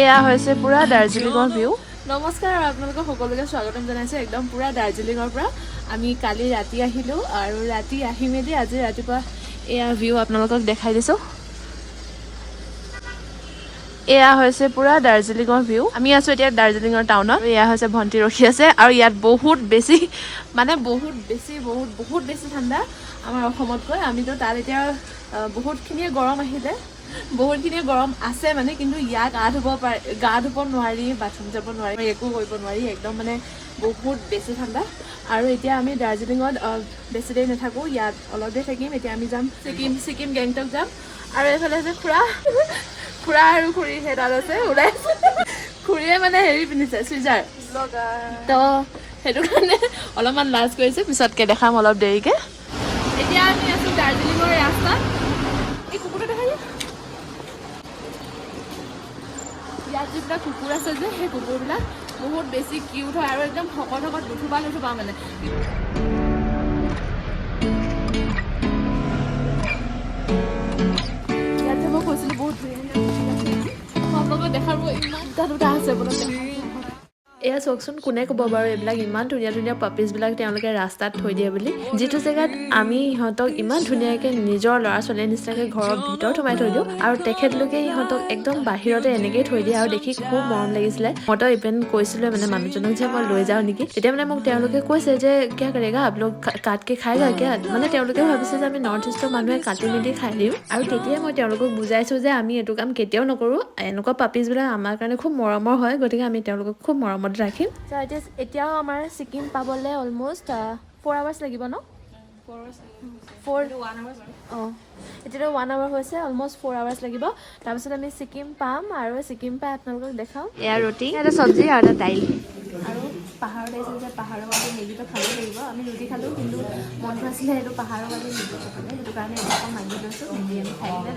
এয়া হৈছে পুৰা দাৰ্জিলিঙৰ ভিউ। নমস্কাৰ আৰু আপোনালোকক সকলোকে স্বাগতম জনাইছোঁ একদম পুৰা দাৰ্জিলিঙৰ পৰা। আমি কালি ৰাতি আহিলোঁ আৰু ৰাতি আহি মেলি আজি ৰাতিপুৱা এয়া ভিউ আপোনালোকক দেখাই দিছোঁ। এয়া হৈছে পুৰা দাৰ্জিলিঙৰ ভিউ। আমি আছোঁ এতিয়া দাৰ্জিলিঙৰ টাউনত। এয়া হৈছে ভণ্টি ৰখি আছে আৰু ইয়াত বহুত বেছি ঠাণ্ডা আমাৰ অসমতকৈ। আমিতো তাত এতিয়া বহুতখিনিয়ে গৰম আহিলে, বহুতখিনিয়ে গৰম আছে মানে, কিন্তু ইয়াত গা ধুব নোৱাৰি, বাথৰুম যাব নোৱাৰি, একো কৰিব নোৱাৰি, একদম মানে বহুত বেছি ঠাণ্ডা। আৰু এতিয়া আমি দাৰ্জিলিঙত বেছি দেৰি নাথাকোঁ, ইয়াত অলপ দেৰি থাকিম। এতিয়া আমি যাম ছিকিম গেংটক যাম। আৰু এইফালে আছে খুৰা আৰু খুৰী তাত আছে ওলাই। খুৰীয়ে মানে হেৰি পিন্ধিছে চুইজাৰ, তো সেইটো কাৰণে অলপমান লাজ কৰিছে, পিছতকে দেখাম অলপ দেৰিকে। এতিয়া আমি আছোঁ দাৰ্জিলিঙৰ ৰাস্তাত। এই কুকুৰটো দেখা যায়, ইয়াত যিবিলাক কুকুৰ আছে যে সেই কুকুৰবিলাক বহুত বেছি কিউট হয় আৰু একদম শকত নুথুবা মানে। ইয়াত যে মই কৈছিলোঁ বহুত ধুনীয়া দেখাব, ইমান দুটা আছে বোলে। এয়া চাওকচোন, কোনে ক'ব বাৰু এইবিলাক ইমান ধুনীয়া পাপিজবিলাক তেওঁলোকে ৰাস্তাত থৈ দিয়ে বুলি। যিটো জেগাত আমি ইহঁতক ইমান ধুনীয়াকৈ নিজৰ ল'ৰা ছোৱালীৰ নিচিনাকৈ ঘৰৰ ভিতৰত সোমাই থৈ দিওঁ আৰু তেখেতলোকে ইহঁতক একদম বাহিৰতে এনেকেই থৈ দিয়ে আৰু দেখি খুব মৰম লাগিছিলে। মইতো ইভেন কৈছিলোঁ মানে মানুহজনক যে মই লৈ যাওঁ নেকি, তেতিয়া মানে মোক তেওঁলোকে কৈছে যে কিয়া কৰেগা আপ লোগ কাট কে খাইগা কিয়া, মানে তেওঁলোকে ভাবিছে যে আমি নৰ্থ ইষ্টৰ মানুহে কাটি মেলি খাই দিওঁ। আৰু তেতিয়াই মই তেওঁলোকক বুজাইছোঁ যে আমি এইটো কাম কেতিয়াও নকৰোঁ, এনেকুৱা পাপিজবিলাক আমাৰ কাৰণে খুব মৰমৰ হয়, গতিকে আমি তেওঁলোকক খুব মৰমত ৰাখিম। এতিয়াও আমাৰ ছিকিম পাবলৈ অলমষ্ট 4 আৱাৰ্ছ লাগিব ন? এতিয়াতো 1 আৱাৰ হৈছে, অলমষ্ট 4 আৱাৰ্ছ লাগিব। তাৰপিছত আমি ছিকিম পাম আৰু ছিকিম পাই আপোনালোকক দেখাম। এয়া ৰুটি, এটা চব্জি আৰু এটা দাইল। আৰু পাহাৰত আহিছোঁ যে পাহাৰৰ মাজত মেগীটো খাবই লাগিব। আমি ৰুটি খালোঁ, কিন্তু মনটো আছিলে সেইটো পাহাৰৰ মাজত মেগি খাবলৈ, সেইটো কাৰণে অকণ মাগি লৈছোঁ। মেগি আমি খাই দিলে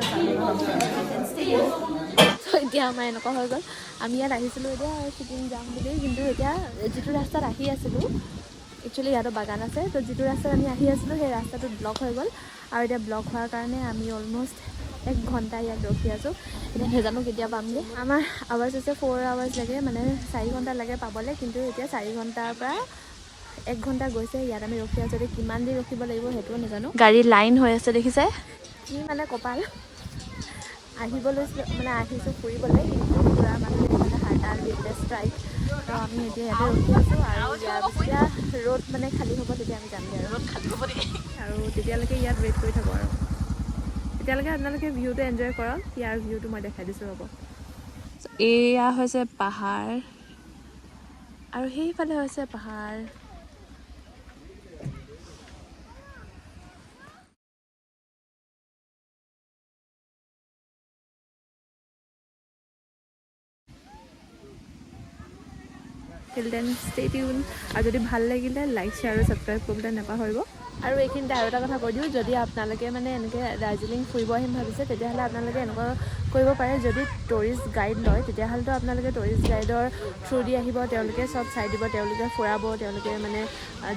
এতিয়া আমাৰ এনেকুৱা হৈ গ'ল। আমি ইয়াত আহিছিলোঁ এতিয়া ছিকিম যাম বুলি, কিন্তু এতিয়া যিটো ৰাস্তাত আহি আছিলোঁ, একচুৱেলি ইয়াতো বাগান আছে, তো যিটো ৰাস্তাত আমি আহি আছিলোঁ সেই ৰাস্তাটো ব্লক হৈ গ'ল। আৰু এতিয়া ব্লক হোৱাৰ কাৰণে আমি অলমষ্ট 1 ঘণ্টা ইয়াত ৰখি আছোঁ। এতিয়া নেজানো কেতিয়া পামগৈ। আমাৰ আৱাৰ্ছ হৈছে 4 আৱাৰ্ছ লাগে, মানে 4 ঘণ্টা লাগে পাবলৈ, কিন্তু এতিয়া 4 ঘণ্টাৰ পৰা 1 ঘণ্টা গৈছে। ইয়াত আমি ৰখি আছোঁ, এতিয়া কিমান দেৰি ৰখিব লাগিব সেইটোও নাজানো। গাড়ী লাইন হৈ আছে দেখিছে, কি মানে কপাল। আহিব লৈছিলোঁ মানে আহিছোঁ ফুৰিবলৈ, কিন্তু পুৰা মানুহখিনি মানে হাৰ্টাল বিজনেছ ষ্ট্ৰাইক। তো আমি এতিয়া ইয়াতে ৰখি আছোঁ আৰু যেতিয়া ৰ'দ মানে খালী হ'ব তেতিয়া আমি যামগৈ আৰু ৰ'দ খালী হ'ব নেকি, আৰু তেতিয়ালৈকে ইয়াত ৱেইট কৰি থাকোঁ আৰু তেতিয়ালৈকে আপোনালোকে ভিউটো এনজয় কৰক। ইয়াৰ ভিউটো মই দেখাই দিছোঁ ৰ'ব। এয়া হৈছে পাহাৰ আৰু সেইফালে হৈছে পাহাৰ। Till then stay tune. আৰু যদি ভাল লাগিলে লাইক, শ্বেয়াৰ আৰু ছাবস্ক্ৰাইব কৰিবলৈ নাপাহৰিব। আৰু এইখিনিতে আৰু এটা কথা কৈ দিওঁ, যদি আপোনালোকে মানে এনেকৈ দাৰ্জিলিং ফুৰিব আহিম ভাবিছে, তেতিয়াহ'লে আপোনালোকে এনেকুৱা কৰিব পাৰে, যদি টুৰিষ্ট গাইড লয় তেতিয়াহ'লেতো আপোনালোকে টুৰিষ্ট গাইডৰ থ্ৰু দি আহিব। তেওঁলোকে চব চাই দিব, তেওঁলোকে ফুৰাব, তেওঁলোকে মানে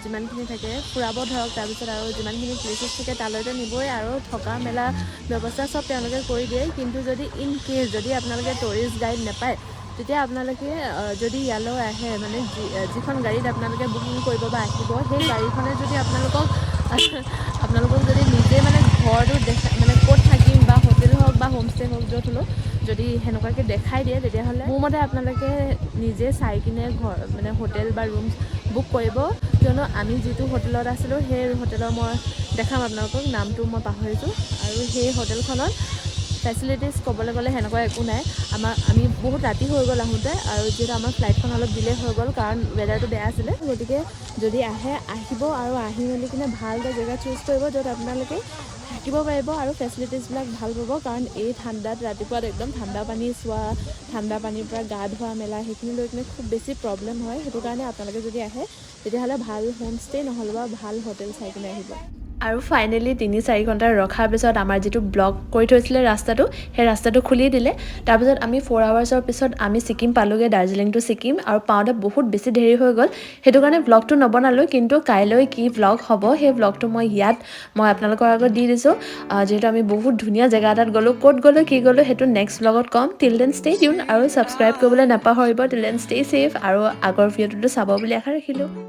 যিমানখিনি থাকে ফুৰাব ধৰক। তাৰপিছত আৰু যিমানখিনি প্লেচেছ থাকে তালৈতো নিবই, আৰু থকা মেলা ব্যৱস্থা চব তেওঁলোকে কৰি দিয়ে। কিন্তু যদি ইন কেছ যদি আপোনালোকে টুৰিষ্ট গাইড নাপায়, তেতিয়া আপোনালোকে যদি ইয়ালৈ আহে, মানে যিখন গাড়ীত আপোনালোকে বুকিং কৰিব বা আহিব, সেই গাড়ীখনে যদি আপোনালোকক যদি নিজে মানে ঘৰটো মানে ক'ত থাকিম বা হোটেল হওক বা হোমষ্টে হওক য'ত হ'লেও যদি সেনেকুৱাকৈ দেখাই দিয়ে, তেতিয়াহ'লে মোৰ মতে আপোনালোকে নিজে চাই কিনে মানে হোটেল বা ৰুম বুক কৰিব। কিয়নো আমি যিটো হোটেলত আছিলোঁ সেই হোটেলৰ মই দেখাম আপোনালোকক, নামটো মই পাহৰিছোঁ। আৰু সেই হোটেলখনত ফেচিলিটিছ ক'বলৈ গ'লে সেনেকুৱা একো নাই। আমি বহুত ৰাতি হৈ গ'ল আহোঁতে, আৰু যিহেতু আমাৰ ফ্লাইটখন অলপ ডিলে হৈ গ'ল কাৰণ ৱেডাৰটো বেয়া আছিলে। গতিকে যদি আহিব আৰু আহি মেলি কিনে ভাল এটা জেগা চুজ কৰিব য'ত আপোনালোকে থাকিব পাৰিব আৰু ফেচিলিটিছবিলাক ভাল পাব। কাৰণ এই ঠাণ্ডাত ৰাতিপুৱাত একদম ঠাণ্ডা পানী চোৱা, ঠাণ্ডা পানীৰ পৰা গা ধোৱা মেলা সেইখিনি লৈ কিনে খুব বেছি প্ৰব্লেম হয়। সেইটো কাৰণে আপোনালোকে যদি আহে তেতিয়াহ'লে ভাল হোমষ্টে নহ'লে বা ভাল হোটেল চাই কিনে আহিব। আৰু ফাইনেলি 3-4 ঘণ্টা ৰখাৰ পিছত আমাৰ যিটো ব্লক কৰি থৈছিলে ৰাস্তাটো, সেই ৰাস্তাটো খুলি দিলে। তাৰপিছত আমি 4 আৱাৰ্ছৰ পিছত আমি ছিকিম পালোঁগৈ, দাৰ্জিলিং টু ছিকিম। আৰু পাওঁতে বহুত বেছি দেৰি হৈ গ'ল, সেইটো কাৰণে ব্লগটো নবনালোঁ। কিন্তু কাইলৈ কি ব্লগ হ'ব সেই ব্লগটো মই আপোনালোকৰ আগত দি দিছোঁ। যিহেতু আমি বহুত ধুনীয়া জেগা এটাত গ'লোঁ, ক'ত গ'লোঁ কি গ'লোঁ সেইটো নেক্সট ব্লগত ক'ম। টিল দেন ষ্টে টিউন আৰু ছাবস্ক্ৰাইব কৰিবলৈ নাপাহৰিব। টিল দেন ষ্টে ছেফ আৰু আগৰ ভিডিঅ'টোতো চাব বুলি আশা ৰাখিলোঁ।